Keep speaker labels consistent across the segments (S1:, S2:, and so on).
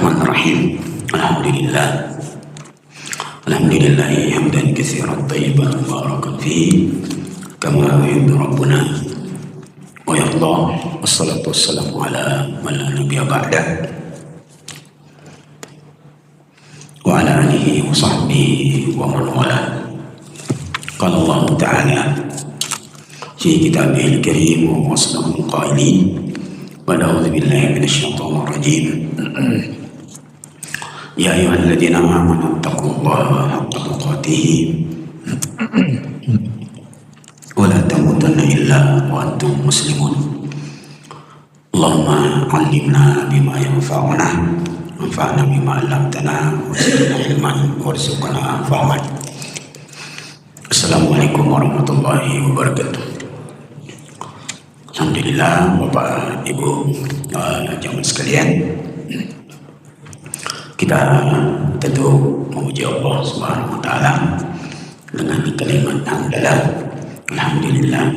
S1: Bismillahirrahmanirrahim. Alhamdulillah hamdan katsiran thayyiban mubarakan fihi kama yuhibbu rabbuna wa yarda. Wassalatu wassalamu ala man la nabiyya ba'da wa ala alihi wa sahbihi wa man wala. Qala Allah Ta'ala fi kitabihil karim wa asdaqul qailin. A'udzu billahi minasy syaithanir rajim. Ya ayyuhalladzina amanu taqullaha haqqa tuqatih wa la tamutunna illa wa antum muslimun. Allahumma 'allimna bima yanfa'una wanfa'na bima 'allamtana wa zidna ilman warzuqna fahman. Assalamualaikum warahmatullahi wabarakatuh. Alhamdulillah, Bapak Ibu jamaah sekalian, kita tentu memuji Allah Subhanahu wa taala dengan kalimat alhamdulillah.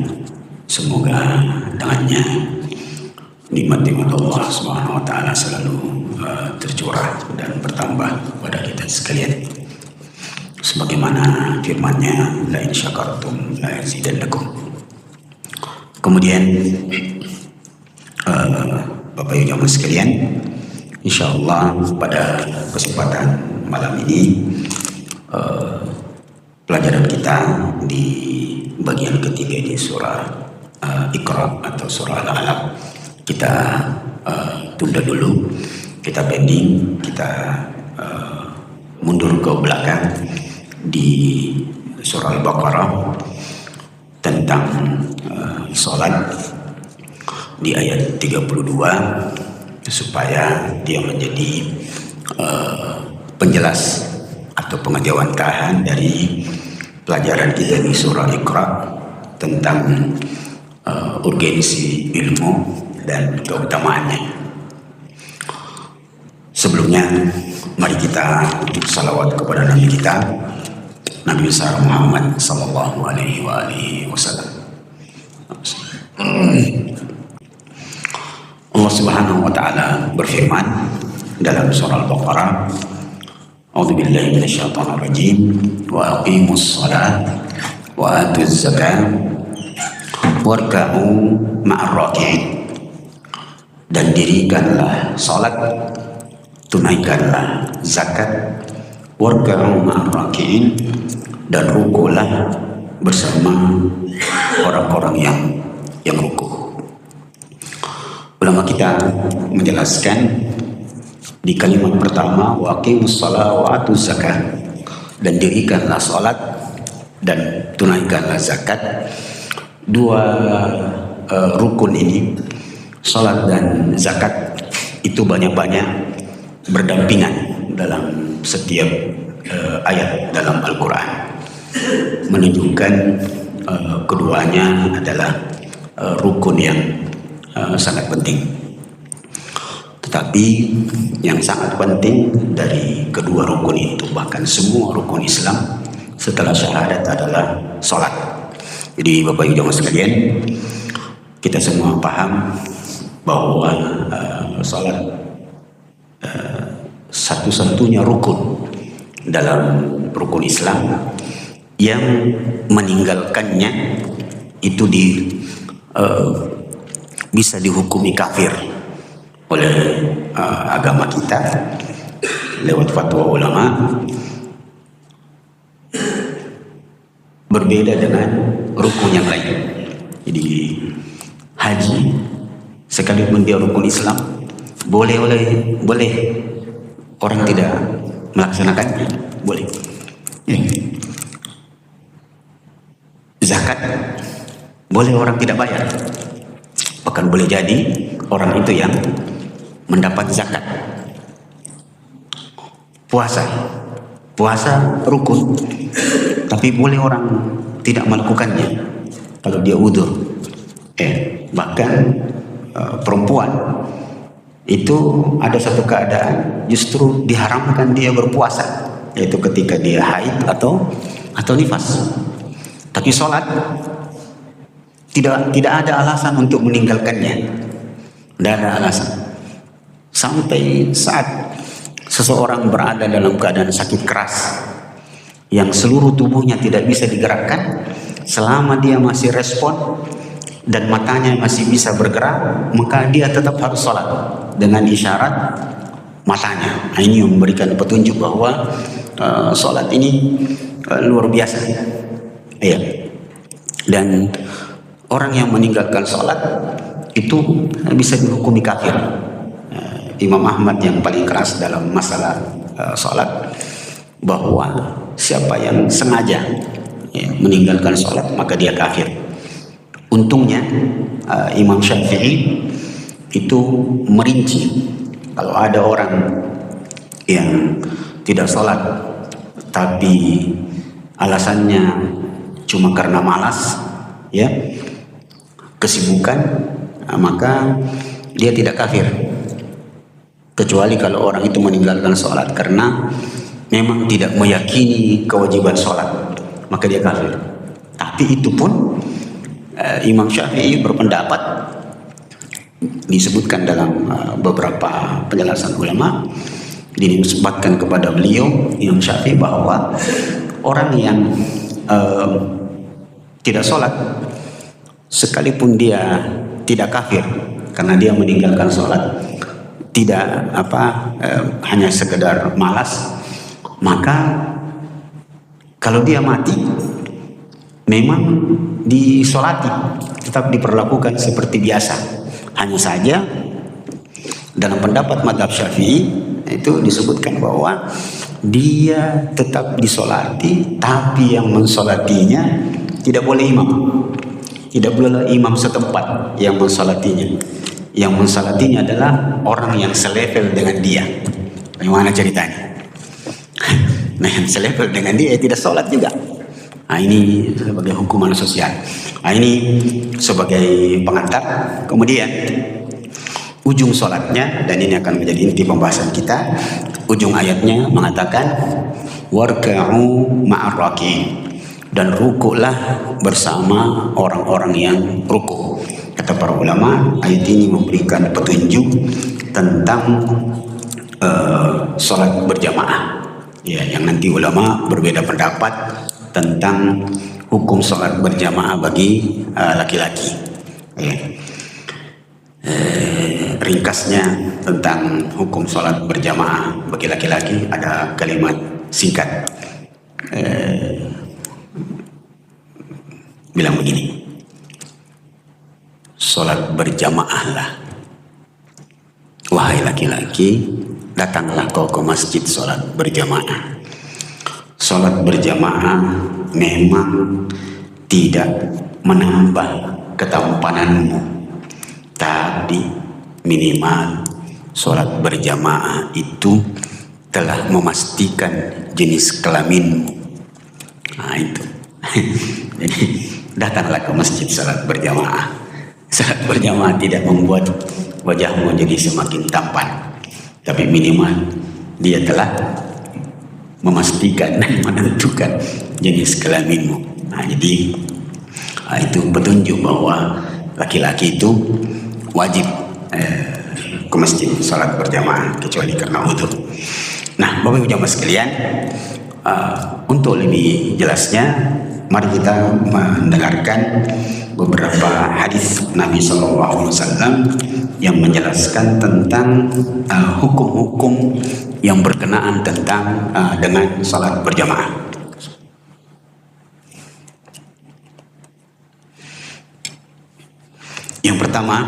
S1: Semoga dengannya nikmat-nikmat Allah Subhanahu wa taala selalu tercurah dan bertambah kepada kita sekalian. Sebagaimana firman-Nya, la in syakartum la azidannakum. Kemudian Bapak Ibu jamaah sekalian, insyaallah pada kesempatan malam ini pelajaran kita di bagian ketiga di surah Iqra atau surah Al-Alaq kita tunda dulu, kita pending, kita mundur ke belakang di surah Al-Baqarah tentang salat di ayat 32 supaya dia menjadi penjelas atau pengejawantahan dari pelajaran kita di surah Iqra tentang urgensi ilmu dan keutamaannya. Sebelumnya mari kita salawat kepada Nabi kita, Nabi besar Muhammad sallallahu alaihi wasallam. Allah Subhanahu wa taala berfirman dalam surah Al-Baqarah, A'udzu billahi minasyaitonir rajim, wa aqimus shalah wa atuz zakah warka'u ma'ar raki'in. Dan dirikanlah salat, tunaikanlah zakat, warka'u ma'ar raki'in, dan rukulah bersama orang-orang yang ruku. Ulama kita menjelaskan di kalimat pertama, wa aqimus shalah wa atuz zakah, dan dirikanlah salat dan tunaikanlah zakat. Dua rukun ini, salat dan zakat, itu banyak-banyak berdampingan dalam setiap ayat dalam Al-Quran, menunjukkan keduanya adalah rukun yang sangat penting. Tetapi yang sangat penting dari kedua rukun itu, bahkan semua rukun Islam setelah syahadat, adalah salat. Jadi Bapak Ibu jamaah sekalian, kita semua paham bahwa salat satu-satunya rukun dalam rukun Islam yang meninggalkannya itu bisa dihukumi kafir oleh agama kita lewat fatwa ulama. Berbeda dengan rukun yang lain. Jadi haji, sekalipun dia rukun Islam, boleh orang tidak melaksanakannya, boleh. Zakat boleh orang tidak bayar, bahkan boleh jadi orang itu yang mendapat zakat. Puasa rukun, tapi boleh orang tidak melakukannya kalau dia udzur. Bahkan perempuan itu ada satu keadaan justru diharamkan dia berpuasa, yaitu ketika dia haid atau nifas. Tapi sholat tidak ada alasan untuk meninggalkannya, tidak ada alasan. Sampai saat seseorang berada dalam keadaan sakit keras yang seluruh tubuhnya tidak bisa digerakkan, selama dia masih respon dan matanya masih bisa bergerak, maka dia tetap harus sholat dengan isyarat matanya. Ini yang memberikan petunjuk bahwa sholat ini luar biasa. Ya. Dan orang yang meninggalkan sholat itu bisa dihukumi kafir. Imam Ahmad yang paling keras dalam masalah sholat, bahwa siapa yang sengaja meninggalkan sholat maka dia kafir. Untungnya Imam Syafi'i itu merinci, kalau ada orang yang tidak sholat tapi alasannya cuma karena malas, ya, kesibukan, maka dia tidak kafir. Kecuali kalau orang itu meninggalkan sholat karena memang tidak meyakini kewajiban sholat, maka dia kafir. Tapi itu pun Imam Syafi'i berpendapat, disebutkan dalam beberapa penjelasan ulama, dinisbatkan kepada beliau Imam Syafi'i bahwa orang yang tidak sholat sekalipun dia tidak kafir karena dia meninggalkan sholat, tidak hanya sekedar malas, maka kalau dia mati memang disolati, tetap diperlakukan seperti biasa. Hanya saja dalam pendapat mazhab Syafi'i itu disebutkan bahwa dia tetap disolati, tapi yang mensolatinya tidak boleh imam, tidak boleh imam setempat yang mensolatinya. Yang mensolatinya adalah orang yang selevel dengan dia. Bagaimana ceritanya? Nah, yang selevel dengan dia tidak sholat juga. Nah, ini sebagai hukuman sosial. Nah, ini sebagai pengantar. Kemudian ujung sholatnya, dan ini akan menjadi inti pembahasan kita. Ujung ayatnya mengatakan warka'u ma'ar raki'in, dan rukuklah bersama orang-orang yang rukuk. Kata para ulama, ayat ini memberikan petunjuk tentang sholat berjamaah. Ya, yang nanti ulama berbeda pendapat tentang hukum sholat berjamaah bagi laki-laki. Ya. Ringkasnya tentang hukum sholat berjamaah bagi laki-laki ada kalimat singkat, bilang begini: sholat berjamaahlah, wahai laki-laki, datanglah kau ke masjid sholat berjamaah. Sholat berjamaah memang tidak menambah ketampananmu, tapi minimal sholat berjamaah itu telah memastikan jenis kelaminmu. Nah itu. Jadi datanglah ke masjid sholat berjamaah. Sholat berjamaah tidak membuat wajahmu jadi semakin tampan, tapi minimal dia telah memastikan dan menentukan jenis kelaminmu. Nah, jadi itu petunjuk bahwa laki-laki itu wajib ke masjid sholat berjamaah kecuali karena udzur. Nah, Bapak Ibu jamaah sekalian, untuk lebih jelasnya mari kita mendengarkan beberapa hadis Nabi SAW yang menjelaskan tentang hukum-hukum yang berkenaan tentang dengan salat berjamaah. Yang pertama,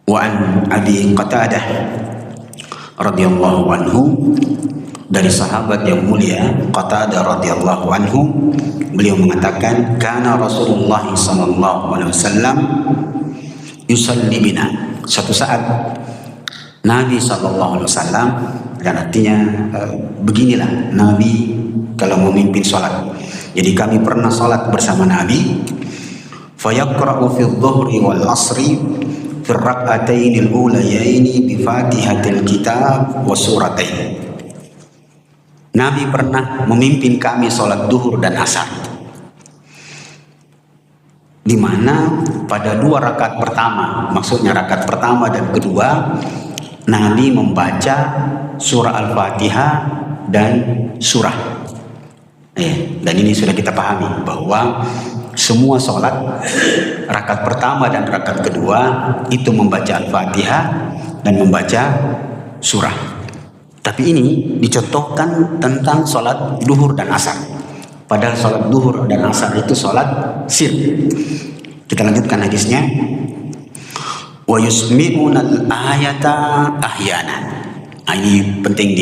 S1: wa an Abi Qatadah radhiyallahu anhu, dari sahabat yang mulia Qatadah radhiyallahu anhu, beliau mengatakan, kana Rasulullah sallallahu alaihi wasallam yusalli bina. Suatu saat Nabi sallallahu alaihi wasallam, dan artinya beginilah Nabi kalau memimpin salat. Jadi kami pernah salat bersama Nabi, fayaqra'u fi adh-dhuhri wal 'ashri fi ar-rak'atayn al-ulayayn bi Fatihatil Kitab wa suratain. Nabi pernah memimpin kami sholat duhur dan asar, di mana pada 2 rakaat pertama, maksudnya rakaat pertama dan kedua, Nabi membaca surah Al-Fatihah dan surah. Dan ini sudah kita pahami bahwa semua sholat rakaat pertama dan rakaat kedua itu membaca Al-Fatihah dan membaca surah. Tapi ini dicontohkan tentang sholat duhur dan asar. Padahal sholat duhur dan asar itu sholat sir. Kita lanjutkan hadisnya. Wa yusmi'unal ayata ahyana. Ini penting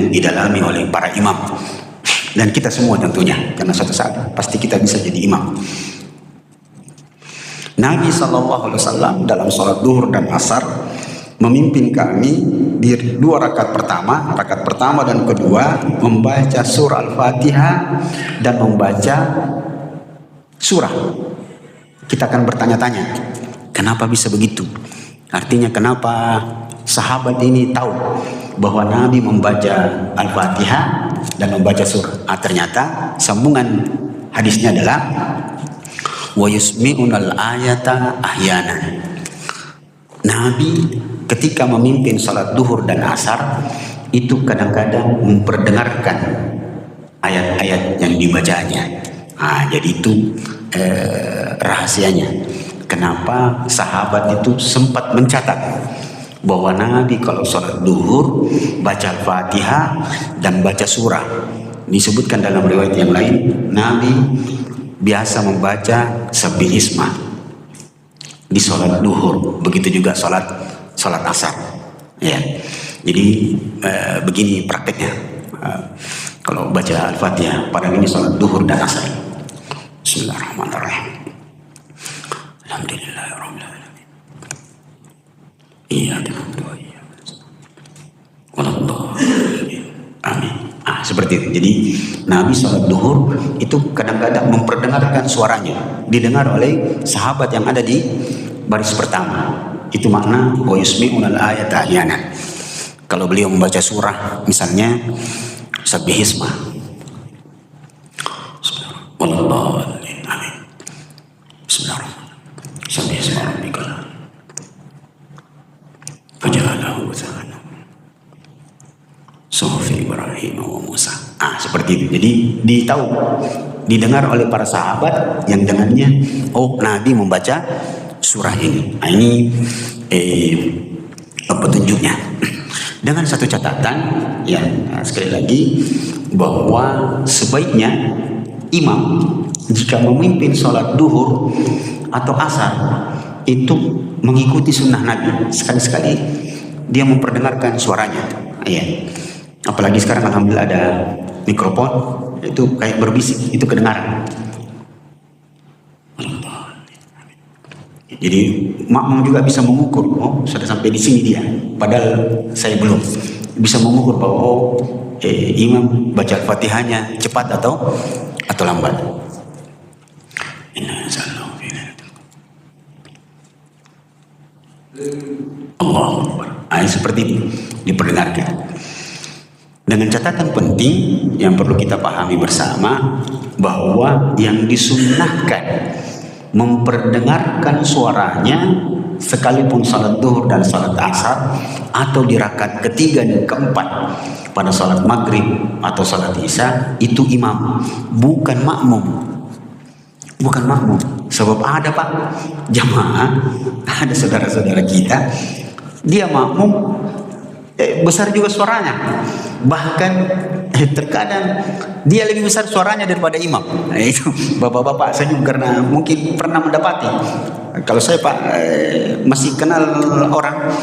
S1: didalami oleh para imam dan kita semua tentunya, karena suatu saat pasti kita bisa jadi imam. Nabi SAW dalam sholat duhur dan asar memimpin kami di 2 rakaat pertama dan kedua membaca surah Al-Fatihah dan membaca surah. Kita akan bertanya-tanya, kenapa bisa begitu? Artinya kenapa sahabat ini tahu bahwa Nabi membaca Al-Fatihah dan membaca surah? Ternyata sambungan hadisnya adalah wa yusmi'unal ayata ahyana. Nabi ketika memimpin salat duhur dan asar itu kadang-kadang memperdengarkan ayat-ayat yang dibacanya. Jadi itu rahasianya. Kenapa sahabat itu sempat mencatat bahwa Nabi kalau sholat duhur baca Al-Fatihah dan baca surah. Disebutkan dalam riwayat yang lain, Nabi biasa membaca Sabbihisma di sholat duhur. Begitu juga sholat asar. Jadi begini prakteknya. Kalau baca Al-Fatihah, padahal ini sholat duhur dan asar. Bismillahirrahmanirrahim. Alhamdulillahirabbil alamin. Iyyaka na'budu wa iyyaka nasta'in. Amin. Seperti itu. Jadi Nabi sholat duhur itu kadang-kadang memperdengarkan suaranya, didengar oleh sahabat yang ada di baris pertama. Itu makna wa yusmi'unal ayata ahyana. Kalau beliau membaca surah, misalnya Sabbihisma. Bismillahirrahmanirrahim. Amin. Bismillahirrahmanirrahim. Sabbihisma rabbikal faja'alahu wathana suhufi Ibrahim wa Musa. Seperti itu. Jadi didengar oleh para sahabat yang dengannya, Nabi membaca surah ini. Ini petunjuknya. Dengan satu catatan, sekali lagi, bahwa sebaiknya imam jika memimpin sholat duhur atau asar itu mengikuti sunnah Nabi. Sekali-sekali dia memperdengarkan suaranya. Apalagi sekarang alhamdulillah ada mikrofon, itu kayak berbisik, itu kedengaran. Jadi makmum juga bisa mengukur, sudah sampai di sini dia, padahal saya belum. Bisa mengukur bahwa imam baca Al-Fatihahnya cepat atau lambat. Allahu Akbar. Seperti itu diperdengarkan. Dengan catatan penting yang perlu kita pahami bersama, bahwa yang disunnahkan memperdengarkan suaranya sekalipun salat duhur dan salat asar, atau di rakaat ketiga dan keempat pada salat maghrib atau salat isya, itu imam, bukan makmum. Bukan makmum. Sebab ada jamaah, ada saudara-saudara kita, dia makmum, besar juga suaranya. Bahkan terkadang dia lebih besar suaranya daripada imam. Itu bapak-bapak saya juga karena mungkin pernah mendapati. Kalau saya masih kenal orang,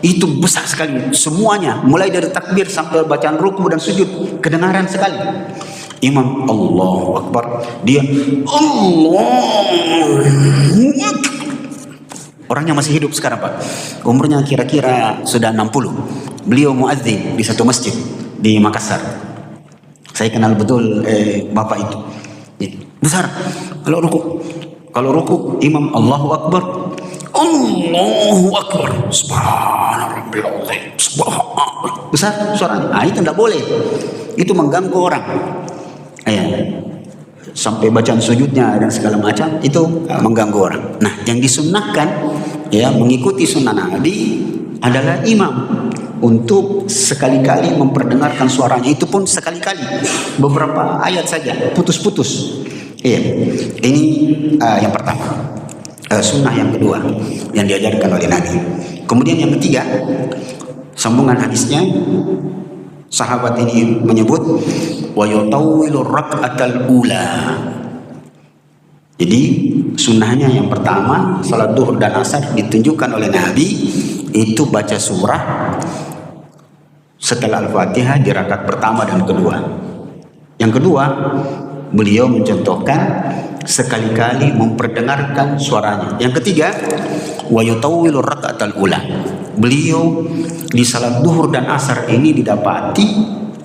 S1: itu besar sekali semuanya, mulai dari takbir sampai bacaan ruku dan sujud kedengaran sekali. Imam Allahu Akbar, dia Allahu Akbar. Orangnya masih hidup sekarang umurnya kira-kira sudah 60. Beliau muadzin di satu masjid di Makassar. Saya kenal betul bapak itu. Besar. Kalau ruku imam Allahu Akbar, Allahu Akbar, subhanallah, subhanallah. Besar suaranya. Itu tidak boleh. Itu mengganggu orang. Sampai bacaan sujudnya dan segala macam itu mengganggu orang. Nah, yang disunnahkan mengikuti sunnah Nabi adalah imam untuk sekali-kali memperdengarkan suaranya, itu pun sekali-kali, beberapa ayat saja, putus-putus. Iya, ini yang pertama, sunnah yang kedua yang diajarkan oleh Nabi. Kemudian yang ketiga, sambungan hadisnya, sahabat ini menyebut wa yutawwilu rak'atal ula. Jadi sunnahnya yang pertama, salat duhur dan asar ditunjukkan oleh Nabi itu baca surah setelah Al-Fatihah di rakaat pertama dan kedua. Yang kedua, beliau mencontohkan sekali-kali memperdengarkan suaranya. Yang ketiga, wa yutawwilu rak'atal ula. Beliau di salat duhur dan asar ini didapati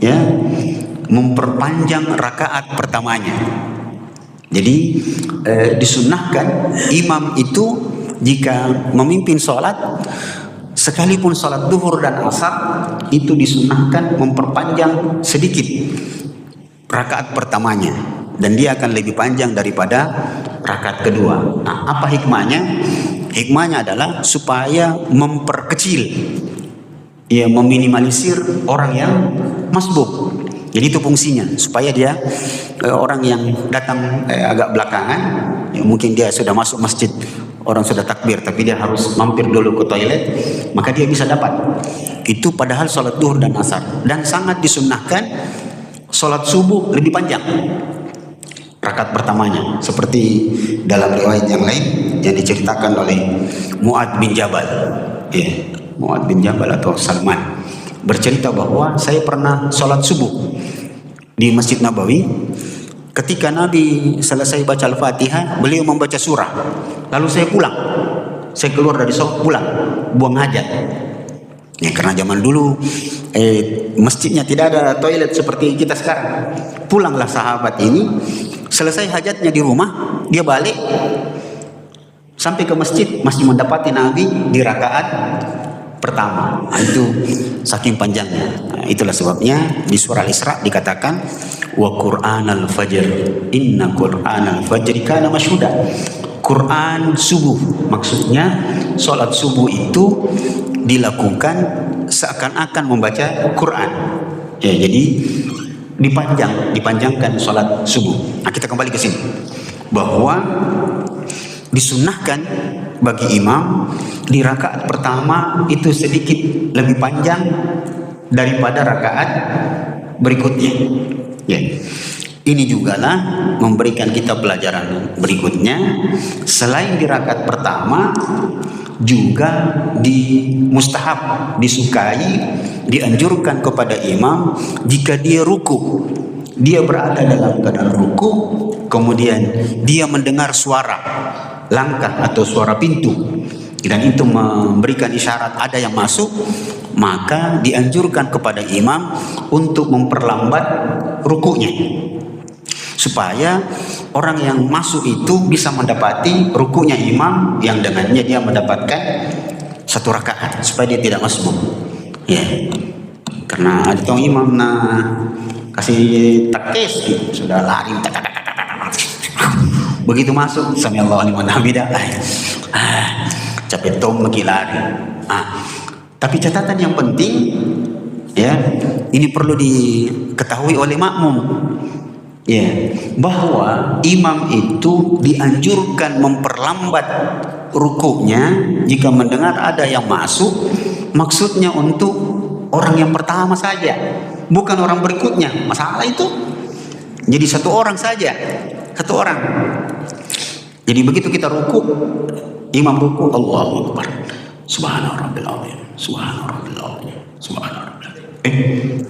S1: ya memperpanjang rakaat pertamanya. Jadi disunnahkan imam itu jika memimpin sholat, sekalipun sholat duhur dan asar, itu disunnahkan memperpanjang sedikit rakaat pertamanya, dan dia akan lebih panjang daripada rakaat kedua. Nah, apa hikmahnya? Hikmahnya adalah supaya memperkecil, ya, meminimalisir orang yang masbuk. Jadi itu fungsinya, supaya dia orang yang datang agak belakangan, ya, mungkin dia sudah masuk masjid, orang sudah takbir, tapi dia harus mampir dulu ke toilet, maka dia bisa dapat. Itu padahal sholat duhur dan asar. Dan sangat disunnahkan sholat subuh lebih panjang rakaat pertamanya, seperti dalam riwayat yang lain yang diceritakan oleh Mu'adz bin Jabal, ya, Mu'adz bin Jabal atau Salman, bercerita bahwa saya pernah sholat subuh di Masjid Nabawi. Ketika Nabi selesai baca Al-Fatihah, beliau membaca surah, lalu saya pulang, saya keluar dari sholat, pulang, buang hajat. Ya, karena zaman dulu masjidnya tidak ada toilet seperti kita sekarang. Pulanglah sahabat ini, selesai hajatnya di rumah, dia balik sampai ke masjid, masih mendapati Nabi di rakaat pertama. Nah, itu saking panjangnya. Nah, itulah sebabnya di surah Al-Isra dikatakan wa Qur'anal fajr, inna Qur'anal fajr kana masyhuda. Quran subuh, maksudnya sholat subuh itu dilakukan seakan-akan membaca Quran. Ya, jadi dipanjangkan sholat subuh. Nah, kita kembali ke sini bahwa disunnahkan bagi imam di rakaat pertama itu sedikit lebih panjang daripada rakaat berikutnya. Ya. Ini jugalah memberikan kita pelajaran berikutnya. Selain di rakaat pertama, juga mustahab, disukai, dianjurkan kepada imam jika dia ruku, dia berada dalam keadaan ruku, kemudian dia mendengar suara langkah atau suara pintu, dan itu memberikan isyarat ada yang masuk, maka dianjurkan kepada imam untuk memperlambat rukunya, supaya orang yang masuk itu bisa mendapati rukunya imam yang dengannya dia mendapatkan satu rakaat, supaya dia tidak masuk. Ya, karena ada tong imam kasih takis gitu, sudah lari begitu masuk sami Allahu liman hamidah, capek tong lagi lari. Tapi catatan yang penting, ya, ini perlu diketahui oleh makmum, ya, bahwa imam itu dianjurkan memperlambat rukuknya jika mendengar ada yang masuk, maksudnya untuk orang yang pertama saja, bukan orang berikutnya. Masalah itu jadi satu orang saja, satu orang. Jadi begitu kita ruku, imam ruku, Allahu Akbar, Subhana Rabbil Azim, Subhana Rabbil Azim, Subhana Rabbil Azim.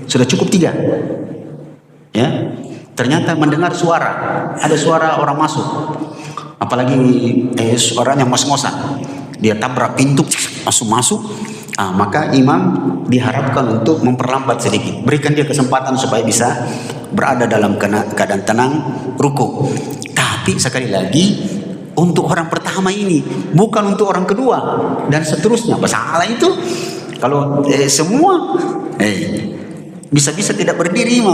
S1: Sudah cukup 3. Ya, ternyata mendengar suara, ada suara orang masuk, apalagi suaranya ngos-ngosan, dia tabrak pintu, masuk. Maka imam diharapkan untuk memperlambat sedikit, berikan dia kesempatan supaya bisa berada dalam keadaan tenang ruku. Tapi sekali lagi, untuk orang pertama ini, bukan untuk orang kedua dan seterusnya. Masalah itu kalau semua bisa-bisa tidak berdiri,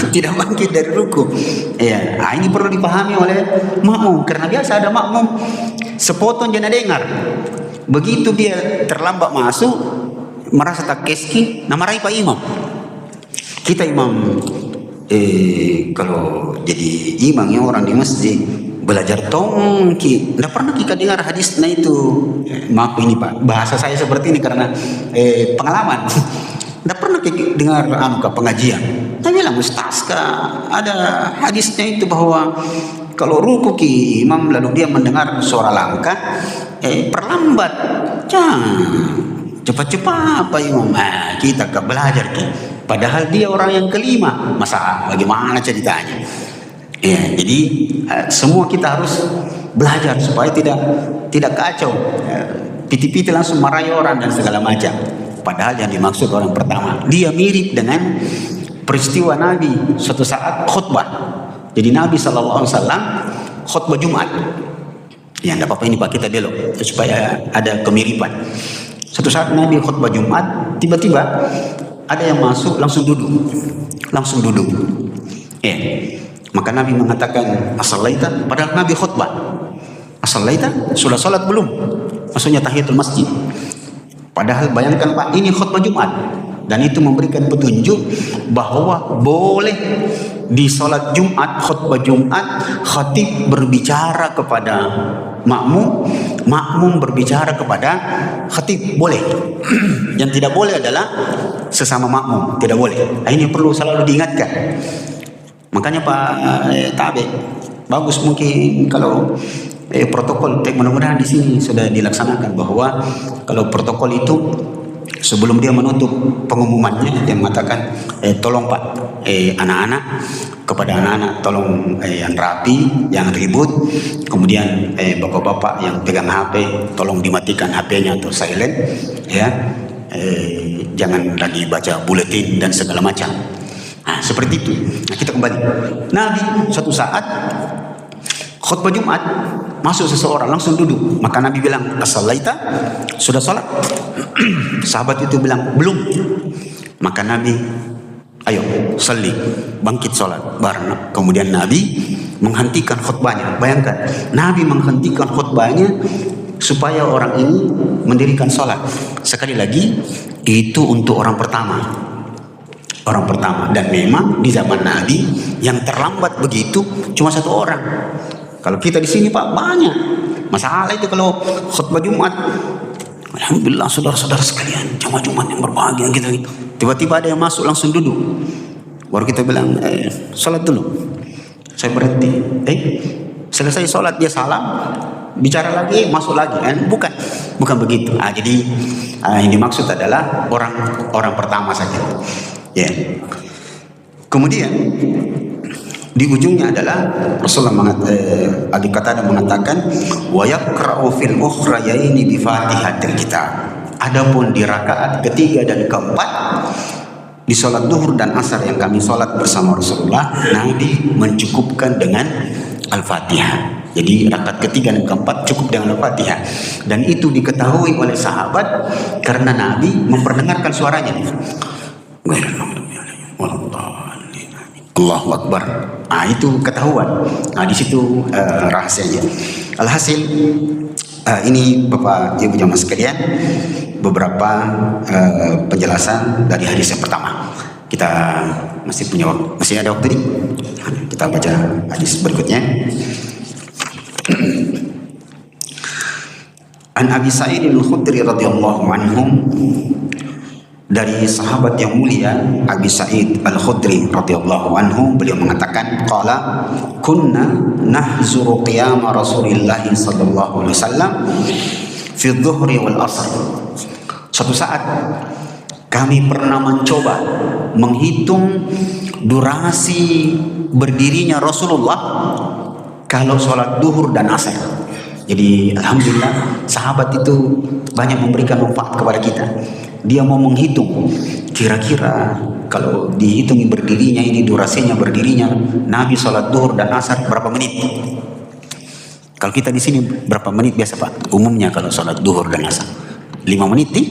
S1: tidak bangkit dari ruku. Ya, ini perlu dipahami oleh makmum, karena biasa ada makmum sepotong jangan dengar. Begitu dia terlambat masuk, merasa tak keski, namarai Pak Imam. Kita imam kalau jadi imam yang orang di masjid belajar tongki, tidak pernah kita dengar hadisnya itu. Maaf ini Pak, bahasa saya seperti ini karena pengalaman. Tidak pernah kita dengar pengajian. Saya bilang Ustaz, ada hadisnya itu bahwa kalau ruku ki imam lalu dia mendengar suara langkah, perlambat, jangan cepat-cepat Pak Imam. Kita ke belajar ki. Padahal dia orang yang kelima, masa bagaimana ceritanya? Ya, jadi semua kita harus belajar supaya tidak kacau. Piti-piti langsung marahi orang dan segala macam. Padahal yang dimaksud orang pertama, dia mirip dengan peristiwa Nabi suatu saat khutbah. Jadi Nabi SAW khutbah Jumat. Ya, tidak apa-apa ini Pak, kita belok supaya ada kemiripan. Suatu saat Nabi khutbah Jumat, tiba-tiba ada yang masuk langsung duduk. Ya. Maka Nabi mengatakan as-salaita, padahal Nabi khutbah. As-salaita, sudah salat belum? Maksudnya tahiyatul masjid. Padahal bayangkan Pak, ini khutbah Jumat dan itu memberikan petunjuk bahwa boleh di salat Jumat, khutbah Jumat, khatib berbicara kepada makmum, makmum berbicara kepada khatib, boleh. Yang tidak boleh adalah sesama makmum, tidak boleh. Ini perlu selalu diingatkan. Makanya Pak Tabe, bagus mungkin kalau protokol, mudah-mudahan di sini sudah dilaksanakan bahwa kalau protokol itu sebelum dia menutup pengumumannya dia mengatakan tolong Pak anak-anak, kepada anak-anak tolong yang rapi, yang ribut, kemudian bapak-bapak yang pegang HP tolong dimatikan HP-nya atau silent ya, jangan lagi baca buletin dan segala macam. Nah, seperti itu. Nah, kita kembali. Nabi suatu saat khutbah Jumat, masuk seseorang langsung duduk. Maka Nabi bilang, as-salaita, sudah salat? Sahabat itu bilang, belum. Maka Nabi, ayo salli, bangkit salat bareng. Kemudian Nabi menghentikan khutbahnya. Bayangkan, Nabi menghentikan khutbahnya supaya orang ini mendirikan salat. Sekali lagi, itu untuk orang pertama. Orang pertama. Dan memang di zaman Nabi yang terlambat begitu cuma satu orang. Kalau kita di sini Pak banyak. Masalah itu kalau khutbah Jumat. Alhamdulillah saudara-saudara sekalian, jamaah Jumat yang berbahagia gitu. Tiba-tiba ada yang masuk langsung duduk. Baru kita bilang, salat dulu. Saya berhenti. Selesai salat dia salam, bicara lagi, masuk lagi. Bukan begitu. Jadi yang dimaksud adalah orang pertama saja. Ya. Kemudian di ujungnya adalah Rasulullah Abi Qatadah mengatakan wa yaqra'u fil ukhrayaini bi Fatihatil Kitab. Adapun di rakaat ketiga dan keempat di salat zuhur dan asar yang kami salat bersama Rasulullah, Nabi mencukupkan dengan Al-Fatihah. Jadi rakaat ketiga dan keempat cukup dengan Al-Fatihah. Dan itu diketahui oleh sahabat karena Nabi memperdengarkan suaranya. Allahu Akbar. Itu ketahuan. Di situ rahasianya. Alhasil ini Bapak Ibu jamaah sekalian, beberapa penjelasan dari hadis yang pertama. Kita masih punya waktu, masih ada waktu nih. Kita baca hadis berikutnya. An Abi Sa'id al-Khudri radhiyallahu anhu, dari sahabat yang mulia Abi Sa'id al-Khudri radhiyallahu anhu, beliau mengatakan qala kunna nahzuru qiyam Rasulillah sallallahu alaihi wasallam fi dhuhri wal asr. Suatu saat kami pernah mencoba menghitung durasi berdirinya Rasulullah kalau sholat duhur dan asar. Jadi alhamdulillah sahabat itu banyak memberikan manfaat kepada kita. Dia mau menghitung kira-kira kalau dihitung berdirinya ini, durasinya berdirinya Nabi sholat duhur dan asar berapa menit. Kalau kita di sini berapa menit biasa Pak? Umumnya kalau sholat duhur dan asar 5 menit nih,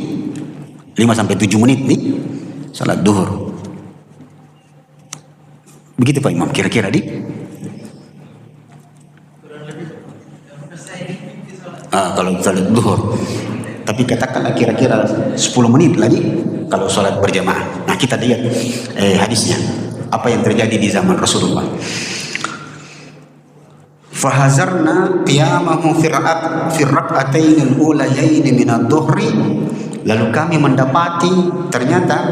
S1: 5 sampai 7 menit nih sholat duhur. Begitu Pak Imam kira-kira di? Kalau sholat duhur Tapi katakanlah kira-kira 10 menit lagi kalau sholat berjamaah. Nah kita lihat hadisnya, apa yang terjadi di zaman Rasulullah. Fahazarna qiyamahu fi rak'atayn al-ulayayn min adh-dhuhri. Lalu kami mendapati ternyata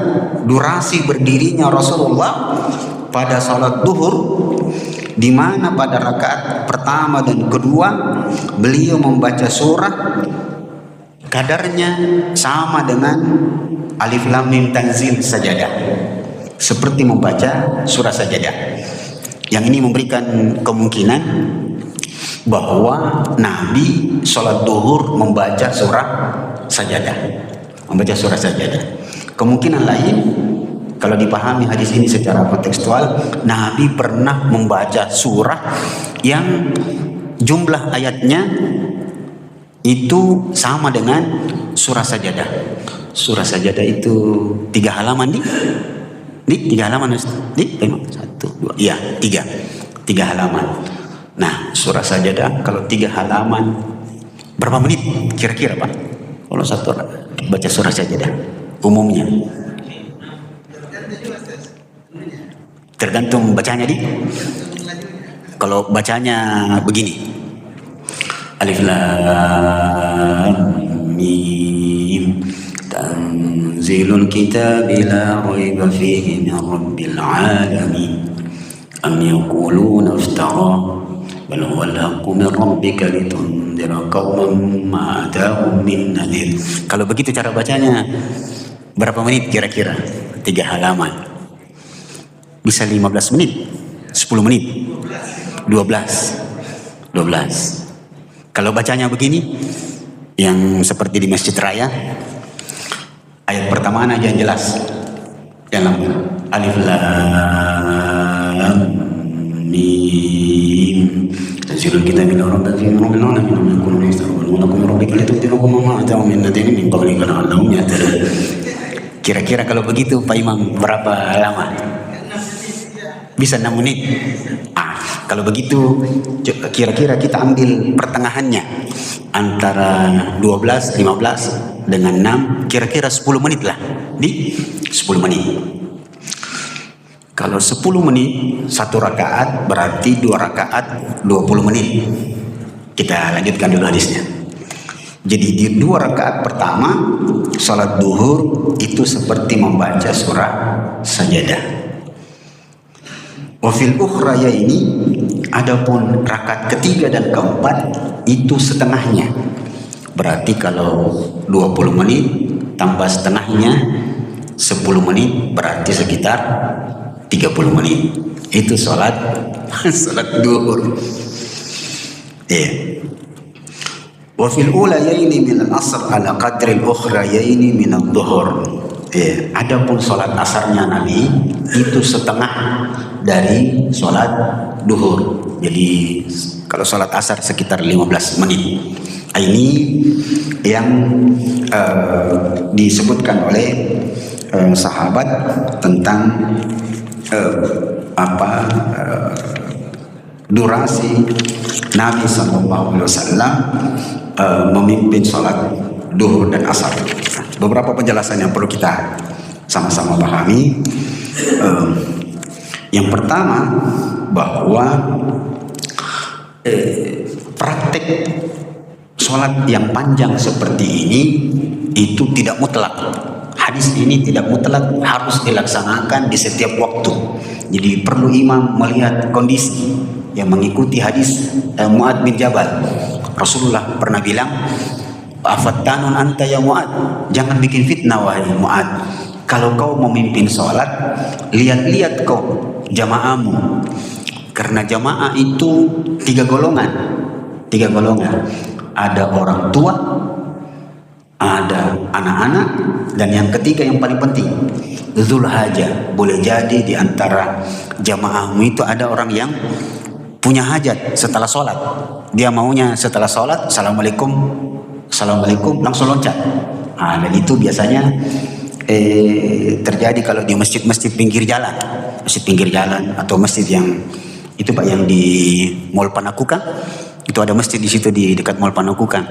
S1: durasi berdirinya Rasulullah pada salat duhur, di mana pada rakaat pertama dan kedua beliau membaca surah kadarnya sama dengan Alif Lam Mim Tanzil Sajadah, seperti membaca surah Sajadah. Yang ini memberikan kemungkinan bahwa Nabi sholat duhur membaca surah Sajadah, membaca surah Sajadah. Kemungkinan lain, kalau dipahami hadis ini secara kontekstual, Nabi pernah membaca surah yang jumlah ayatnya itu sama dengan surah Sajadah. Surah Sajadah itu 3 halaman di 3 halaman di 1, 2, iya 3 halaman. Nah surah Sajadah kalau 3 halaman berapa menit kira-kira Pak? Kalau satu baca surah Sajadah umumnya tergantung bacanya di. Kalau bacanya begini, Alif Lam Mim Tanzilul Kitabi la raiba fihi min Rabbil Alamin am yaquluna iftara bal huwal haqqu min rabbika litundira qauman ma atahum min nadhir. Kalau begitu cara bacanya berapa menit kira-kira? 3 halaman. Bisa 15 menit, 10 menit, 12. Kalau bacanya begini, yang seperti di Masjid Raya, ayat pertama aja yang jelas, yang Alif Lam Mim Tanzilul Kitabi la raiba fihi min Rabbil Alamin am yaquluna iftara bal huwa haqqun min rabbika litundira qauman ma atahum min nadhirin min qablika la'allahum yahtadun. Kira-kira kalau begitu Pak Imam berapa lama? Bisa 6 menit. Kalau begitu kira-kira kita ambil pertengahannya antara 12, 15 dengan 6, kira-kira 10 menit lah. Di 10 menit. Kalau 10 menit 1 rakaat berarti 2 rakaat 20 menit. Kita lanjutkan dulu hadisnya. Jadi di 2 rakaat pertama salat duhur itu seperti membaca surah Sajadah. Wafil ukhra ya ini, adapun rakaat ketiga dan keempat itu setengahnya. Berarti kalau 20 menit tambah setengahnya 10 menit berarti sekitar 30 menit. Itu salat duhur. Wafil ula yaini min al-asr ala qadri al-ukhra yaini min al-duhur. Adapun sholat asarnya Nabi itu setengah dari sholat duhur. Jadi kalau sholat asar sekitar 15 menit. Ini yang disebutkan oleh sahabat tentang durasi Nabi SAW memimpin sholat duhur dan asar. Beberapa penjelasan yang perlu kita sama-sama pahami. Yang pertama, bahwa praktek sholat yang panjang seperti ini itu tidak mutlak. Hadis ini tidak mutlak harus dilaksanakan di setiap waktu. Jadi perlu imam melihat kondisi yang mengikuti hadis Mu'adz bin Jabal. Rasulullah pernah bilang, afattanun anta ya Mu'adz, jangan bikin fitnah wahai Mu'adz. Kalau kau memimpin sholat, lihat-lihat kau jamaahmu, karena jamaah itu 3 golongan. Ada orang tua, ada anak-anak, dan yang ketiga yang paling penting, dzul hajah. Boleh jadi di antara jamaahmu itu ada orang yang punya hajat setelah sholat. Dia maunya setelah sholat, Assalamualaikum langsung loncat. Dan itu biasanya terjadi kalau di masjid-masjid pinggir jalan, atau masjid yang itu Pak, yang di Mall Panakukang. Itu ada masjid di situ di dekat Mall Panakukang.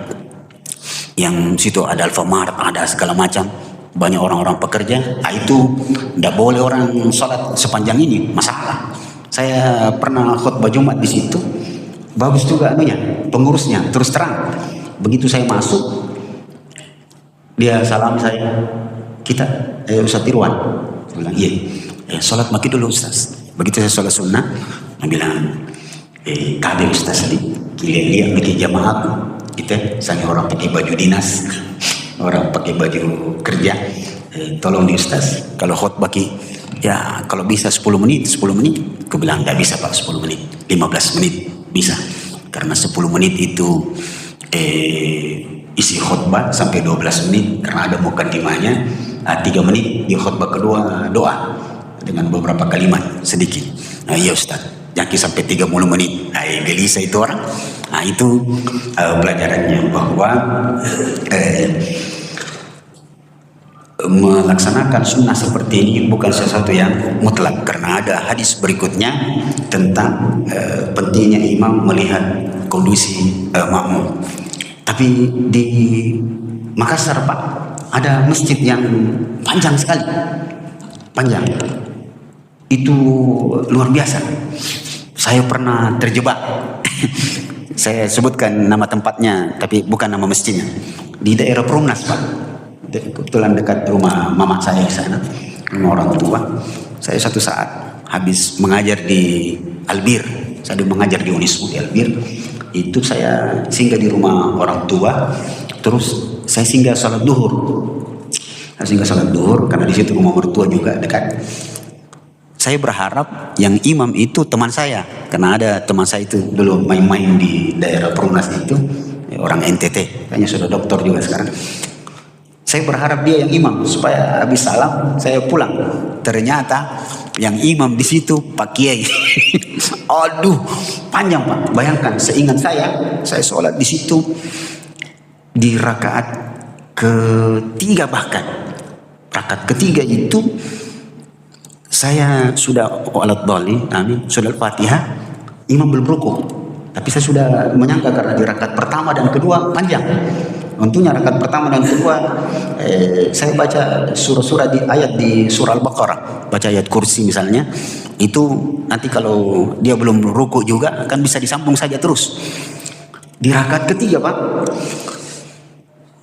S1: yang situ ada Alfamart, ada segala macam, banyak orang-orang pekerja. Itu tidak boleh orang sholat sepanjang ini, masalah. Saya pernah khutbah Jumat di situ, bagus juga anunya, pengurusnya, terus terang. Begitu saya masuk, dia salam saya, kita Ustaz Irwan. Saya bilang, iya, sholat maki dulu Ustaz. Begitu saya sholat sunnah, dia bilang, kabel Ustaz ini, lihat bikin jamaah kita, saya orang pakai baju dinas, orang pakai baju kerja, tolong di Ustaz, kalau khutbah ya kalau bisa 10 menit. Aku bilang nggak bisa Pak 10 menit, 15 menit bisa, karena 10 menit itu isi khutbah sampai 12 menit karena ada mukaddimahnya. 3 menit di khutbah kedua doa dengan beberapa kalimat sedikit. Iya Ustaz, jangan sampai 30 menit. Gelisah itu orang. Itu pelajarannya bahwa melaksanakan sunnah seperti ini bukan sesuatu yang mutlak, karena ada hadis berikutnya tentang pentingnya imam melihat kondisi makmum. Tapi di Makassar Pak, ada masjid yang panjang sekali, panjang. Itu luar biasa. Saya pernah terjebak. Saya sebutkan nama tempatnya, tapi bukan nama masjidnya. Di daerah Perumnas Pak. Kebetulan dekat rumah mama saya di sana, rumah orang tua. Saya satu saat habis mengajar di Albir, saya mengajar di Unismu di Albir. Itu saya singgah di rumah orang tua, terus saya singgah salat duhur. Saya singgah salat duhur karena di situ rumah mertua juga dekat. Saya berharap yang imam itu teman saya, karena ada teman saya itu dulu main-main di daerah Perumnas itu, orang NTT, kayaknya sudah doktor juga sekarang. Saya berharap dia yang imam supaya habis salam saya pulang. Ternyata yang imam di situ Pak Kiai. Aduh, panjang Pak. Bayangkan, seingat saya sholat di situ di rakaat ketiga bahkan. Rakaat ketiga itu saya sudah alat doli, sudah Al-Fatihah, imam belum rukuk. Tapi saya sudah menyangka karena di rakaat pertama dan kedua panjang. Untungnya rakaat pertama dan kedua saya baca surah-surah di ayat di surah Al-Baqarah, baca ayat kursi misalnya, itu nanti kalau dia belum ruku juga kan bisa disambung saja terus. Di rakaat ketiga Pak,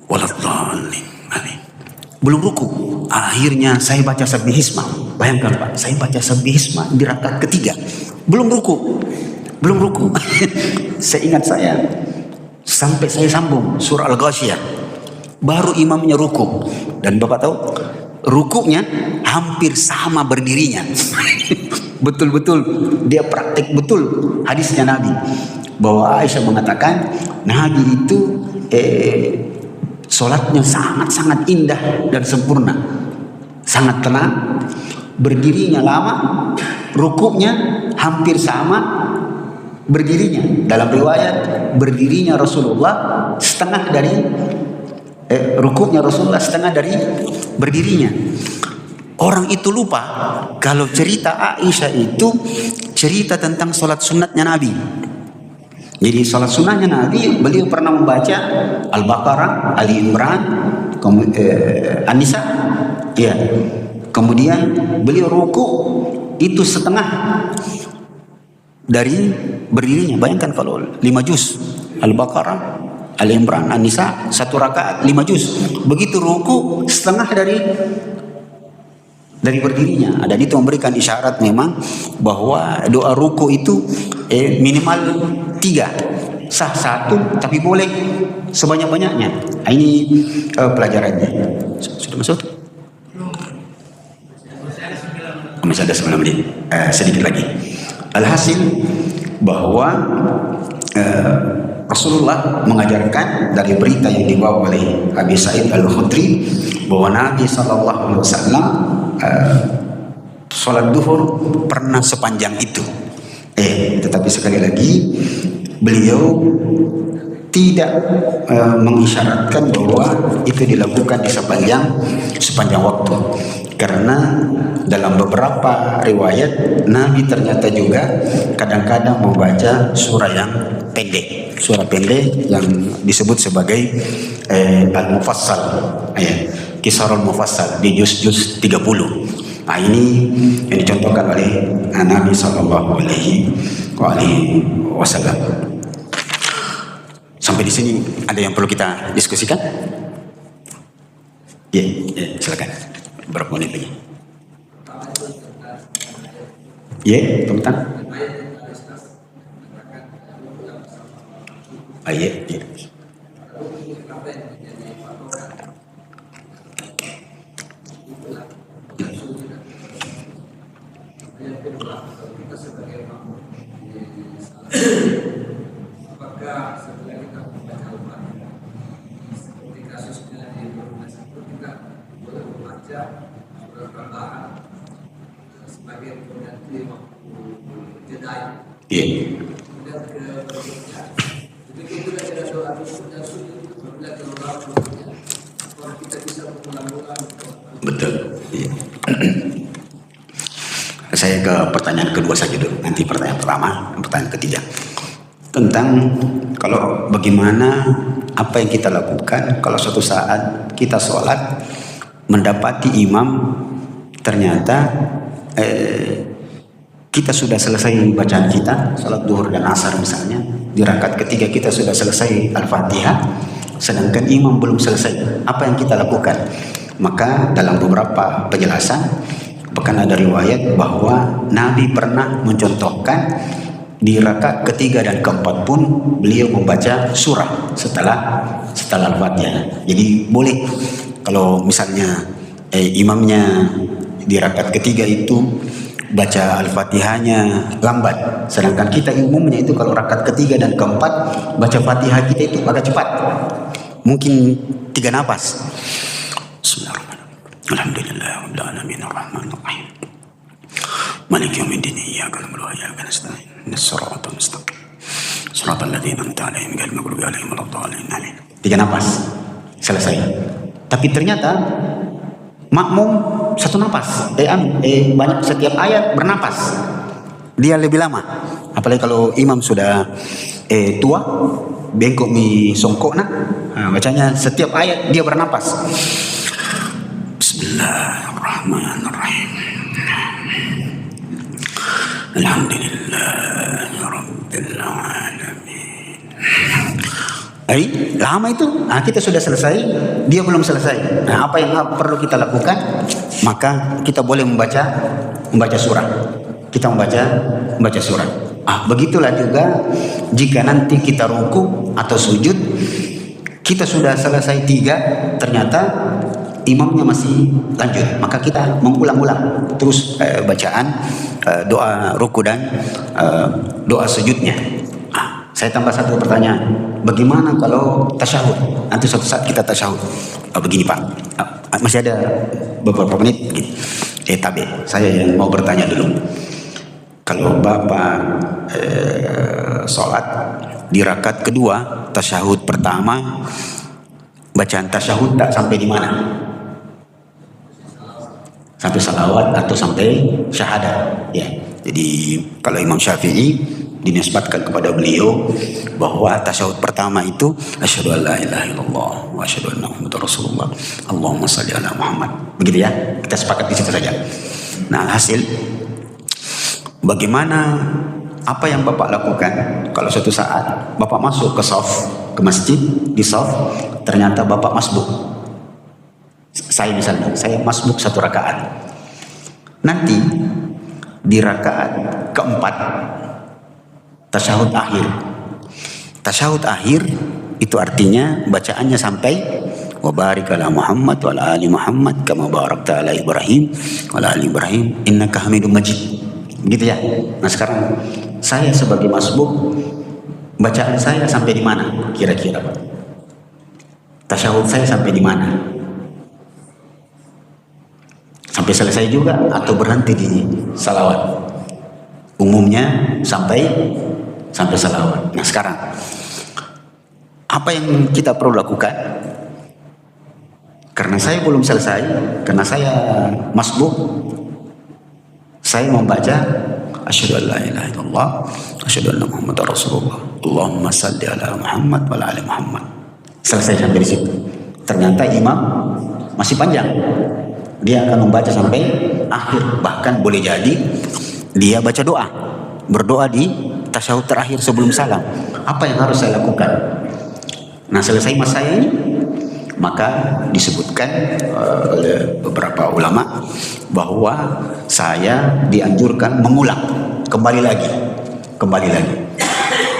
S1: waladhdallin, belum ruku, akhirnya saya baca Sabbihisma. Bayangkan Pak, saya baca Sabbihisma di rakaat ketiga, belum ruku. Seingat saya sampai saya sambung surah Al-Ghasyiyah, baru imamnya ruku. Dan Bapak tahu rukuknya hampir sama berdirinya. Betul-betul dia praktek betul hadisnya Nabi, bahwa Aisyah mengatakan Nabi itu sholatnya sangat-sangat indah dan sempurna, sangat tenang, berdirinya lama, rukuknya hampir sama berdirinya. Dalam riwayat berdirinya Rasulullah setengah dari rukuknya Rasulullah setengah dari berdirinya. Orang itu lupa kalau cerita Aisyah itu cerita tentang sholat sunatnya Nabi. Jadi sholat sunnahnya Nabi, beliau pernah membaca Al-Baqarah, Ali Imran, An-Nisa, ya. Kemudian beliau ruku itu setengah dari berdirinya. Bayangkan kalau 5 juz Al-Baqarah, Ali Imran, An-Nisa, 1 rakaat 5 juz. Begitu ruku setengah dari berdirinya. Dan itu memberikan isyarat memang bahwa doa ruku itu minimal 3, sah 1, tapi boleh sebanyak-banyaknya. Ini pelajarannya. Sudah masuk? Masih ada 9 menit. Sedikit lagi. Alhasil bahwa Rasulullah mengajarkan dari berita yang dibawa oleh Abi Sa'id Al-Khudri bahwa Nabi SAW sholat duhur pernah sepanjang itu. Tetapi sekali lagi beliau tidak mengisyaratkan bahwa itu dilakukan di sepanjang waktu, karena dalam beberapa riwayat Nabi ternyata juga kadang-kadang membaca surah yang pendek, yang disebut sebagai al-mufassal, kisarul mufassal di juz-juz 30. Nah, ini yang dicontohkan oleh Nabi Sallallahu Alaihi Wasallam. Sampai di sini ada yang perlu kita diskusikan? Ya, silakan. Berapa menit lagi? Ya, tentang ayat. Ya.
S2: Apakah setelah kita membaca Al-Fatihah seperti kasusnya di Indonesia itu kita boleh membaca surah tambahan sebagai pengganti waktu jeda? Kemudian ke berikutnya, begitu kita tidak doa ruku dan sujud, apabila doa rukunya, apakah kita bisa mengulang-ulang?
S1: Betul. Iya. Saya ke pertanyaan kedua saja dulu, nanti pertanyaan pertama, pertanyaan ketiga. Tentang kalau bagaimana apa yang kita lakukan kalau suatu saat kita sholat mendapati imam ternyata kita sudah selesai bacaan kita, sholat duhur dan asar misalnya, di rakaat ketiga kita sudah selesai Al-Fatihah, sedangkan imam belum selesai. Apa yang kita lakukan? Maka dalam beberapa penjelasan bahkan ada riwayat bahwa Nabi pernah mencontohkan di rakaat ketiga dan keempat pun beliau membaca surah setelah Al-Fatihah. Jadi boleh kalau misalnya imamnya di rakaat ketiga itu baca Al-Fatihahnya lambat, sedangkan kita umumnya itu kalau rakaat ketiga dan keempat baca Fatihah kita itu agak cepat, mungkin 3 napas. Bismillahirrahmanirrahim. Alhamdulillahirabbil alamin arrahmanir rahim. Maliki yaumiddin iyyaka na'budu wa iyyaka nasta'in. Shiratal mustaqim. Shiratal ladzina an'amta 'alaihim ghairil maghdubi 'alaihim waladdallin. 3 napas selesai. Tapi ternyata makmum 1 napas. Banyak setiap ayat bernapas. Dia lebih lama. Apalagi kalau imam sudah tua, bengkok mi songkok bacanya setiap ayat dia bernapas. Bismillahirrahmanirrahim. Alhamdulillahirabbil alamin. Lama itu. Kita sudah selesai, dia belum selesai. Apa yang perlu kita lakukan? Maka kita boleh membaca surah. Kita membaca surah. Begitulah juga jika nanti kita ruku atau sujud, kita sudah selesai 3, ternyata imamnya masih lanjut, maka kita mengulang-ulang terus bacaan doa ruku dan doa sujudnya. Saya tambah satu pertanyaan, bagaimana kalau tasyahud? Nanti suatu saat kita tasyahud. Begini Pak, masih ada beberapa menit. Tapi saya yang mau bertanya dulu. Kalau Bapak sholat di rakaat kedua, tasyahud pertama, bacaan tasyahud tak sampai di mana? Sampai salawat atau sampai syahadat, ya. Jadi kalau Imam Syafi'i dinisbatkan kepada beliau bahwa tasyahud pertama itu asyhadu an la ilaha illallah wa asyhadu anna muhammadar rasulullah Allahumma shalli ala Muhammad. Begitu ya, kita sepakat di situ saja. Nah, hasil bagaimana, apa yang Bapak lakukan kalau suatu saat Bapak masuk ke shaf, ke masjid, di shaf ternyata Bapak masbuk. Saya misalnya, saya masbuk 1 rakaat. Nanti di rakaat keempat tasyahud akhir. Tasyahud akhir itu artinya bacaannya sampai wa barik ala Muhammad wa ala ali Muhammad kama barakta ala Ibrahim wa ala ali Ibrahim innaka Hamidum Majid. Begitu ya. Nah, sekarang saya sebagai masbuk, bacaan saya sampai di mana kira-kira Pak? Tasyahud saya sampai di mana? Sampai selesai juga atau berhenti di salawat? Umumnya sampai salawat. Nah, sekarang Apa yang kita perlu lakukan? Karena saya belum selesai, karena saya masbuk, saya membaca asyhadu an la ilaha illallah, asyhadu anna Muhammadar Rasulullah. Allahumma salli ala Muhammad wa ala ali Muhammad. Selesai sampai di situ. Ternyata imam masih panjang. Dia akan membaca sampai akhir, bahkan boleh jadi dia baca doa, berdoa di tasyahud terakhir sebelum salam. Apa yang harus saya lakukan? Nah, selesai masa ini, maka disebutkan oleh beberapa ulama bahwa saya dianjurkan mengulang kembali lagi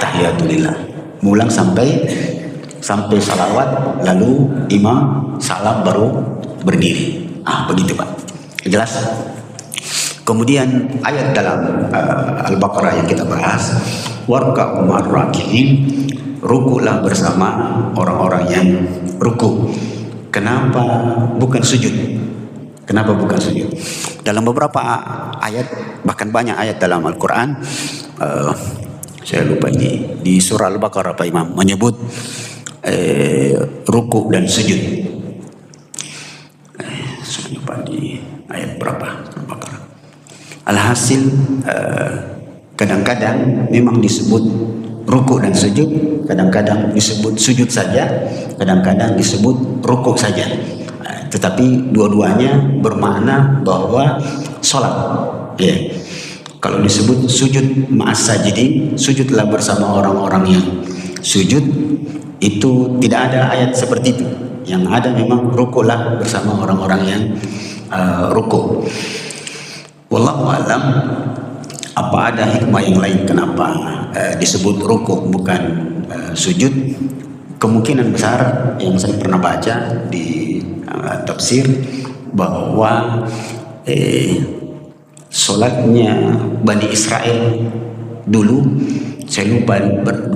S1: tahiyatulillah, mengulang sampai salawat, lalu imam salam baru berdiri. Begitu Pak, jelas. Kemudian ayat dalam Al-Baqarah yang kita bahas, warka'u ma'ar raki'in, rukulah bersama orang-orang yang ruku. Kenapa bukan sujud? Kenapa bukan sujud? Dalam beberapa ayat, bahkan banyak ayat dalam Al-Quran, saya lupa ini di surah Al-Baqarah Pak Imam menyebut ruku dan sujud. Saya lupa di ayat berapa Al-Baqarah. Alhasil kadang-kadang memang disebut ruku dan sujud, kadang-kadang disebut sujud saja, kadang-kadang disebut ruku saja. Tetapi dua-duanya bermakna bahwa sholat. Ya. Kalau disebut sujud ma'as sajidin, sujudlah bersama orang-orang yang sujud, itu tidak ada ayat seperti itu. Yang ada memang rukulah bersama orang-orang yang ruku. Wallahu a'lam. Apa ada hikmah yang lain kenapa disebut ruku bukan sujud? Kemungkinan besar yang saya pernah baca di tafsir bahwa solatnya Bani Israel dulu, saya lupa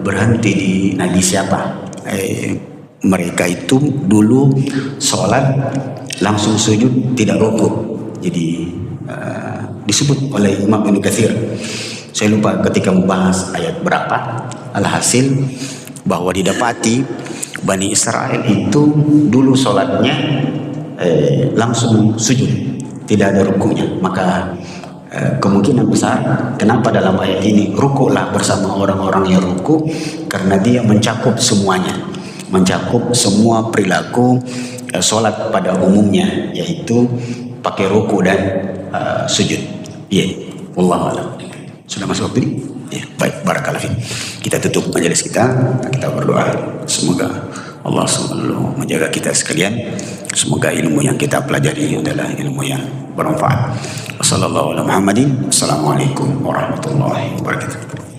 S1: berhenti di Nabi siapa, mereka itu dulu solat langsung sujud, tidak ruku. Jadi disebut oleh Imam Ibnu Katsir, saya lupa ketika membahas ayat berapa, alhasil bahwa didapati Bani Israel itu dulu sholatnya langsung sujud, tidak ada rukunya. Maka kemungkinan besar kenapa dalam ayat ini rukulah bersama orang-orang yang ruku, karena dia mencakup semuanya, mencakup semua perilaku sholat pada umumnya, yaitu pakai ruku dan sujud. Ya, wallahu a'lam. Sudah masuk waktu ini? Ya, baik, barakallahu fiik. Kita tutup majelis kita berdoa. Semoga Allah selalu menjaga kita sekalian. Semoga ilmu yang kita pelajari adalah ilmu yang bermanfaat. Wassalamualaikum warahmatullahi wabarakatuh.